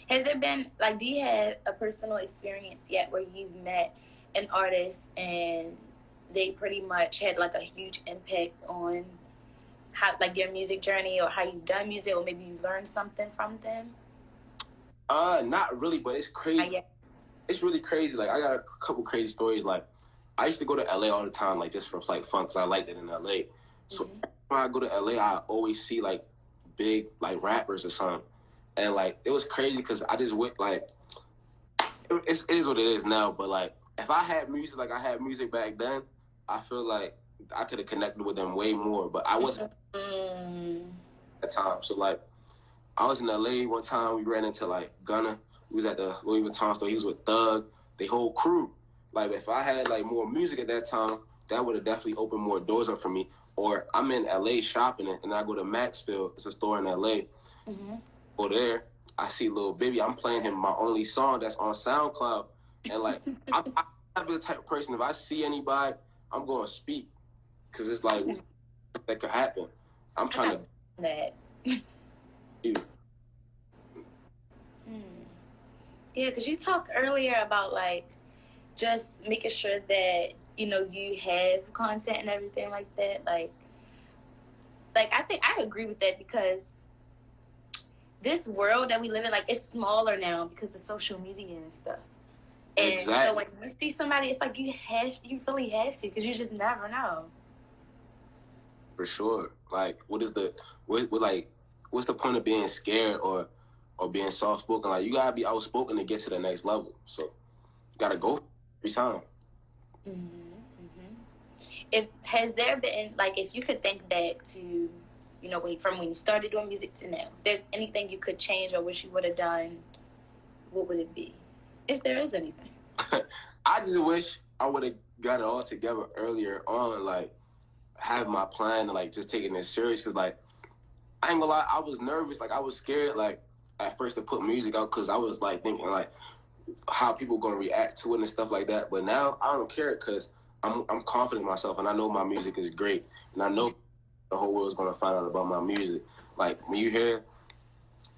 Has there been, like, do you have a personal experience yet where you've met an artist and they pretty much had like a huge impact on how, like, your music journey or how you've done music, or maybe you've learned something from them? Not really, but it's crazy. It's really crazy. Like, I got a couple crazy stories. Like, I used to go to LA all the time, like, just for like fun, because I liked it in LA. So when I go to LA, I always see like big like rappers or something. And like, it was crazy because I just went like, it is what it is now. But like, if I had music like I had music back then, I feel like I could have connected with them way more. But I wasn't at that time. So like, I was in LA one time. We ran into like Gunna. We was at the Louis Vuitton store. He was with Thug. The whole crew. Like, if I had like more music at that time, that would have definitely opened more doors up for me. Or I'm in LA shopping and I go to Maxfield. It's a store in LA. Go there, I see Lil Baby. I'm playing him my only song that's on SoundCloud. And like, I'm the type of person, if I see anybody, I'm going to speak. Because it's like, that could happen. I'm trying to... That. Yeah, because you talked earlier about like just making sure that, you know, you have content and everything like that. Like I think I agree with that because this world that we live in, like, it's smaller now because of social media and stuff. And so when you see somebody, it's like you really have to, because you just never know. For sure. Like, what's the point of being scared or being soft spoken? Like, you gotta be outspoken to get to the next level. So you gotta go every time. Has there been, like, if you could think back to, you know, from when you started doing music to now, if there's anything you could change or wish you would have done, what would it be? If there is anything. I just wish I would have got it all together earlier on, like, have my plan and, like, just taking it serious. Because, like, I ain't gonna lie, I was nervous. Like, I was scared, like, at first to put music out because I was, like, thinking, like, how people gonna react to it and stuff like that. But now I don't care because I'm confident in myself and I know my music is great. And I know the whole world's gonna find out about my music. Like, when you hear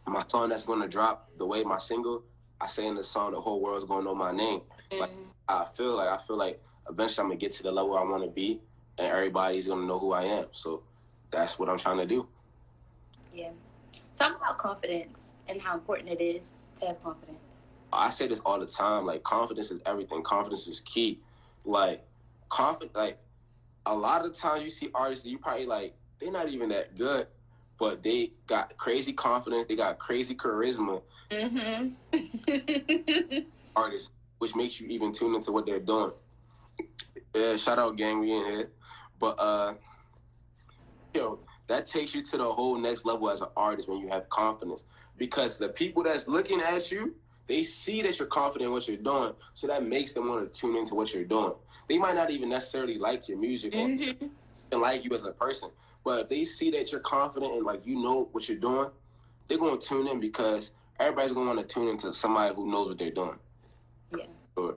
my song that's gonna drop, the way my single, I say in the song, the whole world's gonna know my name. Like I feel like eventually I'm gonna get to the level I want to be, and everybody's gonna know who I am. So that's what I'm trying to do. Yeah. Talk about confidence and how important it is to have confidence. I say this all the time. Like, confidence is everything. Confidence is key. Like, like, a lot of times you see artists, you probably like, they're not even that good, but they got crazy confidence. They got crazy charisma. Artists, which makes you even tune into what they're doing. Yeah, shout out gang, we in here. But, that takes you to the whole next level as an artist when you have confidence. Because the people that's looking at you, they see that you're confident in what you're doing, so that makes them want to tune into what you're doing. They might not even necessarily like your music or like you as a person, but if they see that you're confident and like you know what you're doing, they're going to tune in because everybody's going to want to tune into somebody who knows what they're doing. Yeah. Sure.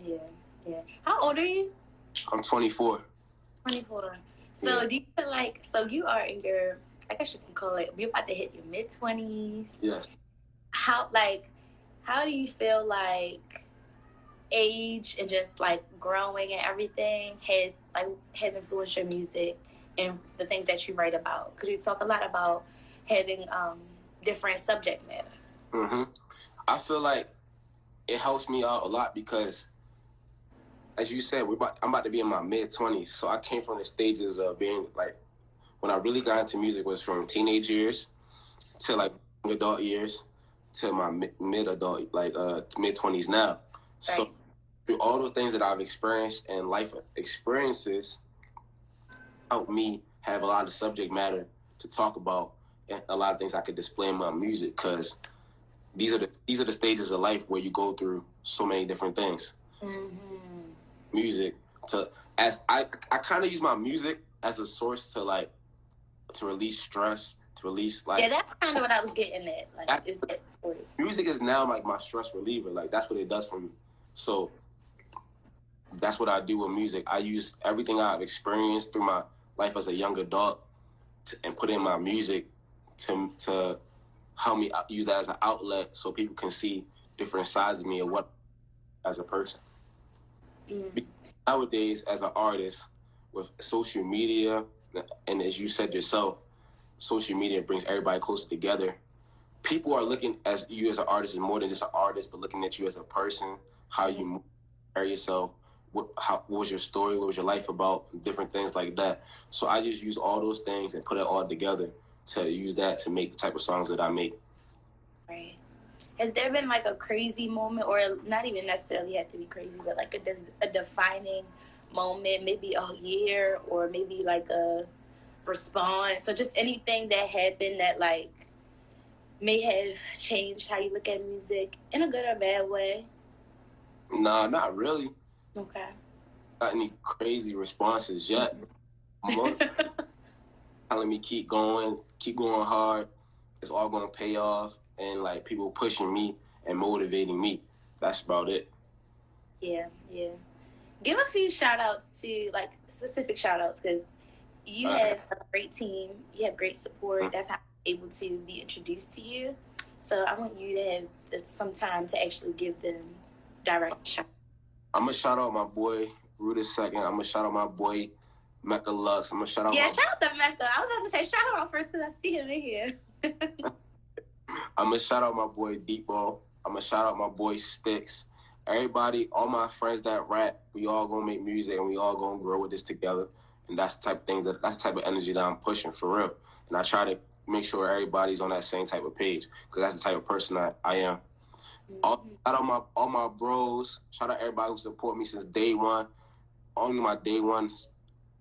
Yeah. How old are you? I'm 24. 24. So do you feel like, so you are in your, I guess you can call it, you're about to hit your mid-20s. Yes. How do you feel like age and just like growing and everything has influenced your music and the things that you write about? Because you talk a lot about having different subject matter. I feel like it helps me out a lot because, as you said, I'm about to be in my mid-20s, so I came from the stages of being like, when I really got into music was from teenage years to like adult years to my mid-adult, like mid-20s now. So through all those things that I've experienced and life experiences helped me have a lot of subject matter to talk about and a lot of things I could display in my music because these are the stages of life where you go through so many different things. Music I kind of use my music as a source to release stress, to release like. Yeah, that's kind of what I was getting at. Like, music is now like my stress reliever. Like that's what it does for me. So that's what I do with music. I use everything I've experienced through my life as a young adult and put in my music to help me use that as an outlet so people can see different sides of me and what as a person. Nowadays, as an artist, with social media, and as you said yourself, social media brings everybody closer together. People are looking at you as an artist as more than just an artist, but looking at you as a person, how you move, carry yourself, what was your story, what was your life about, different things like that. So I just use all those things and put it all together to use that to make the type of songs that I make. Right. Has there been like a crazy moment, or not even necessarily have to be crazy, but like a defining moment, maybe a year or maybe like a response, or just anything that happened that like may have changed how you look at music in a good or bad way? Nah, not really. Okay. Not any crazy responses yet. Telling me keep going hard. It's all going to pay off. And like people pushing me and motivating me. That's about it. Yeah. Give a few shout outs to like specific shout outs because you have a great team. You have great support. That's how I'm able to be introduced to you. So I want you to have some time to actually give them direct shout. I'm going to shout out my boy, Ruda Second. I'm going to shout out my boy, Mecca Lux. I'm going to shout out shout out to Mecca. I was about to say shout out first because I see him in here. I'm going to shout out my boy, Depot. I'm going to shout out my boy, Sticks. Everybody, all my friends that rap, we all going to make music and we all going to grow with this together. And that's the type of things that's the type of energy that I'm pushing for real. And I try to make sure everybody's on that same type of page because that's the type of person I am. Shout out all my bros. Shout out everybody who support me since day one. Only my day one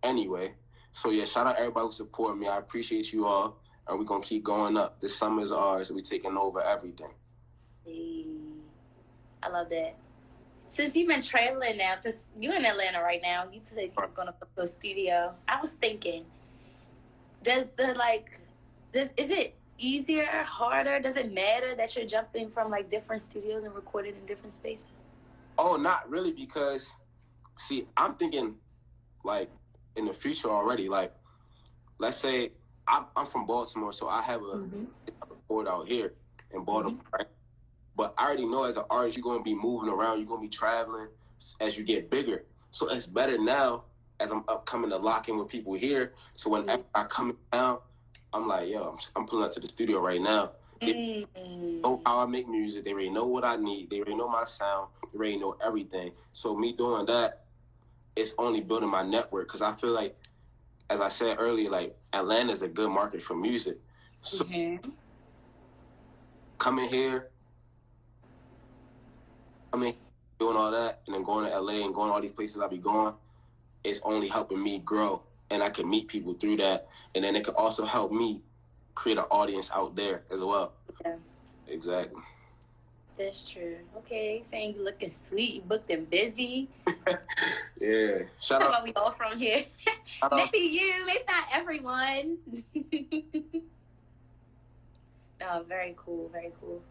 anyway. So yeah, shout out everybody who support me. I appreciate you all. And we're going to keep going up. This summer is ours. We're taking over everything. Hey, I love that. Since you've been traveling now, since you're in Atlanta right now, you said you was going to go to a studio. I was thinking, is it easier, harder? Does it matter that you're jumping from like different studios and recording in different spaces? Oh, not really, because see, I'm thinking like in the future already. Like, let's say I'm from Baltimore, so I have a board out here in Baltimore, right? But I already know as an artist, you're gonna be moving around, you're gonna be traveling as you get bigger. So it's better now as I'm upcoming to lock in with people here. So whenever I come down, I'm like, yo, I'm pulling up to the studio right now. They know how I make music. They already know what I need. They already know my sound. They already know everything. So me doing that, it's only building my network because I feel like, as I said earlier, like Atlanta is a good market for music. So coming here, doing all that, and then going to LA and going to all these places I be going, it's only helping me grow, and I can meet people through that, and then it can also help me create an audience out there as well. Yeah. Exactly. That's true. Okay, saying you looking sweet, you booked and busy. Yeah. Shout out. We all from here. Maybe you, maybe not everyone. No, very cool, very cool.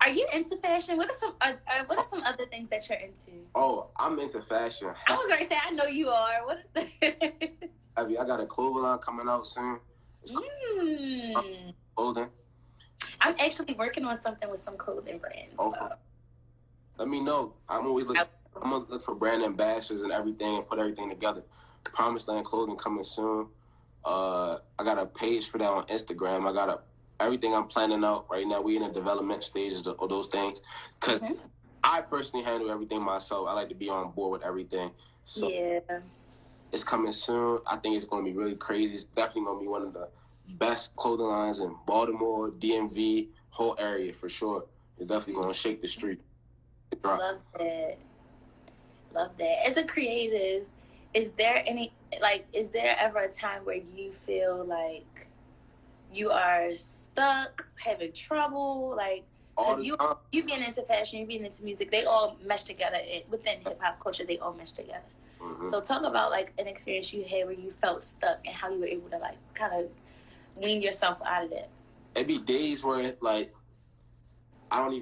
Are you into fashion? What are some other things that you're into? Oh, I'm into fashion. I was ready to say I know you are. What is that? I got a clothing line coming out soon. Clothing. I'm actually working on something with some clothing brands. Okay. So. Let me know. I'm gonna look for brand ambassadors and everything and put everything together. Promised Land Clothing coming soon. I got a page for that on Instagram. I got everything I'm planning out right now. We in the development stages of those things. Because I personally handle everything myself. I like to be on board with everything. So it's coming soon. I think it's going to be really crazy. It's definitely going to be one of the best clothing lines in Baltimore, DMV, whole area for sure. It's definitely going to shake the street. Love that. Love that. As a creative, is there ever a time where you feel like you are stuck, having trouble? Like, because you being into fashion, you being into music, they all mesh together. Within hip-hop culture, they all mesh together. So talk about, like, an experience you had where you felt stuck and how you were able to, like, kind of wean yourself out of that. It'd be days where, like, I don't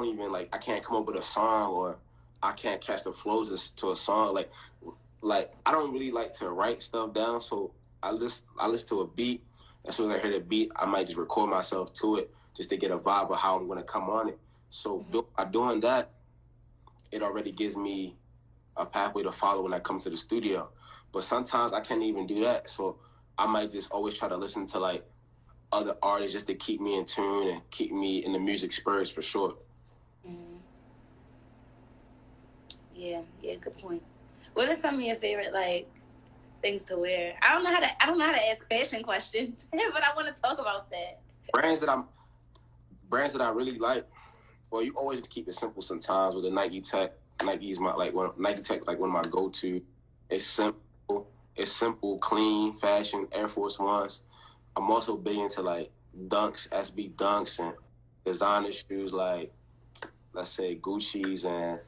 even, like, I can't come up with a song or I can't catch the flows to a song. Like I don't really like to write stuff down, so I listen to a beat. As soon as I hear the beat, I might just record myself to it just to get a vibe of how I'm going to come on it. So by doing that, it already gives me a pathway to follow when I come to the studio. But sometimes I can't even do that, so I might just always try to listen to like other artists just to keep me in tune and keep me in the music spirits for sure. Yeah, good point. What are some of your favorite like things to wear? I don't know how to ask fashion questions, but I want to talk about that. Brands that I really like. Well, you always keep it simple sometimes with the Nike Tech. Nike Tech is like one of my go-to. It's simple, clean fashion. Air Force Ones. I'm also big into like Dunks, SB Dunks, and designer shoes like, let's say, Gucci's and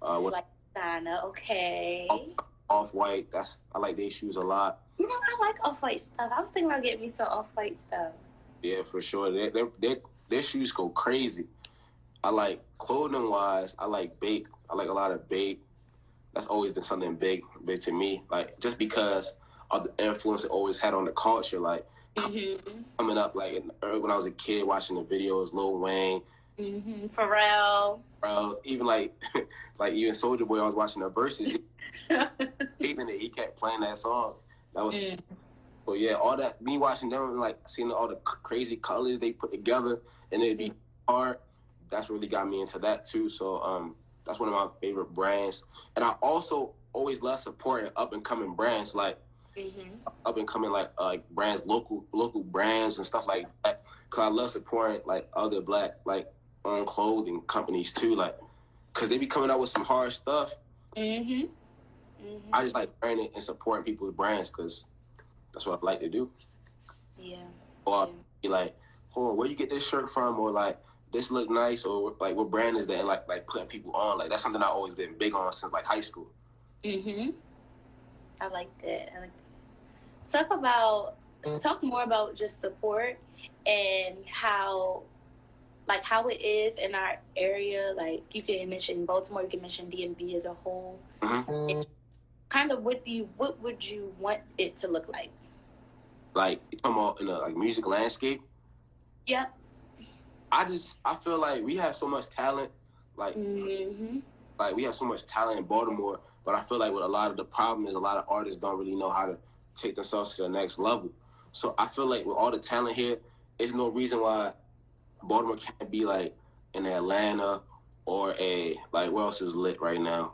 like designer, okay. Off-White. I like their shoes a lot. You know, I like Off-White stuff. I was thinking about getting me some Off-White stuff. Yeah, for sure. Their shoes go crazy. I like clothing-wise. I like Bape. I like a lot of Bape. That's always been something big to me. Like just because of the influence it always had on the culture. Like coming up, like when I was a kid watching the videos, Lil Wayne, Pharrell, even like even Soulja Boy. I was watching the verses. Hating it, he kept playing that song. That was so yeah. All that me watching them and like seeing all the crazy colors they put together and it'd be hard. That's really got me into that too. So that's one of my favorite brands. And I also always love supporting up and coming brands like up and coming like brands, local brands and stuff like that. Cause I love supporting like other black like owned clothing companies too, like cause they be coming out with some hard stuff. I just like branding and supporting people's brands because that's what I like to do. Yeah. Or I'll be like, oh, where you get this shirt from? Or like, this look nice? Or like, what brand is that? And like putting people on. Like, that's something I've always been big on since like high school. I like that. Talk more about just support and how it is in our area. Like, you can mention Baltimore, you can mention DMV as a whole. Kind of what would you want it to look like? like you talking about in the like music landscape. Yep. I feel like we have so much talent, like like we have so much talent in Baltimore, but I feel like with a lot of the problem is a lot of artists don't really know how to take themselves to the next level. So I feel like with all the talent here, there's no reason why Baltimore can't be like in Atlanta or a like where else is lit right now?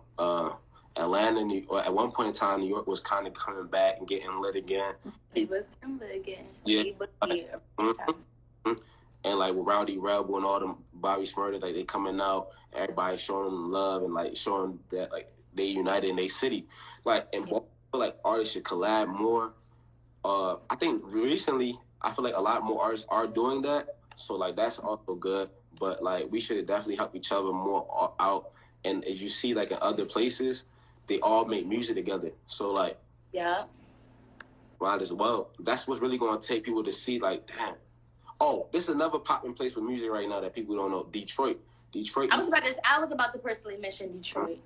Atlanta, or at one point in time, New York was kind of coming back and getting lit again. It was them again. Yeah. This time. And like with Rowdy Rebel and all them Bobby Smurda, like they coming out, everybody showing them love and like showing that like they united in their city. Like and Baltimore, like artists should collab more. I think recently I feel like a lot more artists are doing that. So like that's also good. But like we should definitely help each other more out. And as you see, like in other places, they all make music together. So like might as well. That's what's really gonna take people to see like, damn. Oh, this is another popping place for music right now that people don't know. Detroit. I was about to personally mention Detroit.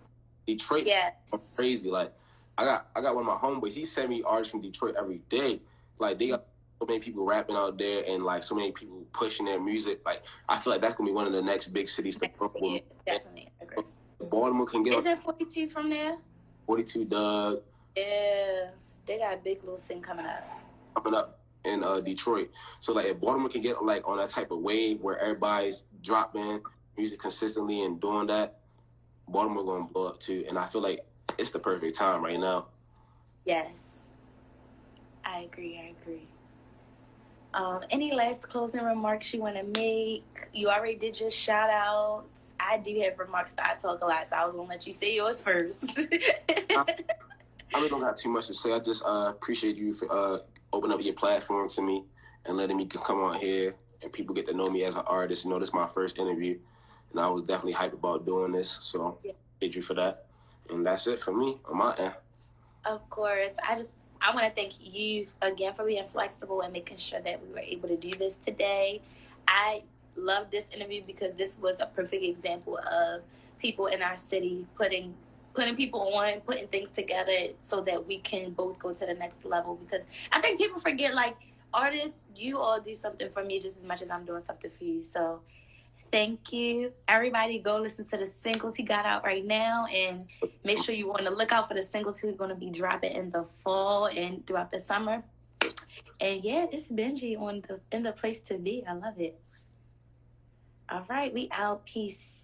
Detroit. Yes. Crazy. Like I got one of my homeboys. He sent me artists from Detroit every day. Like they got so many people rapping out there and like so many people pushing their music. Like I feel like that's gonna be one of the next big cities to grow. Yeah, definitely agree. Baltimore can get. Isn't 42 from there? 42 Doug. Yeah, they got a big little thing coming up in Detroit. So like if Baltimore can get like on that type of wave where everybody's dropping music consistently and doing that, Baltimore gonna blow up too. And I feel like it's the perfect time right now. Yes, I agree. Any last closing remarks you want to make? You already did your shout outs. I do have remarks, but I talk a lot, so I was gonna let you say yours first. I really don't got too much to say. I just appreciate you for opening up your platform to me and letting me come on here and people get to know me as an artist. You know, this is my first interview, and I was definitely hyped about doing this. So, thank you for that. And that's it for me on my end. Of course, I want to thank you again for being flexible and making sure that we were able to do this today. I love this interview because this was a perfect example of people in our city putting people on, putting things together so that we can both go to the next level. Because I think people forget, like, artists, you all do something for me just as much as I'm doing something for you. So thank you. Everybody go listen to the singles he got out right now and make sure you want to look out for the singles who are going to be dropping in the fall and throughout the summer. And yeah, it's Benji in the place to be. I love it. All right, we out. Peace.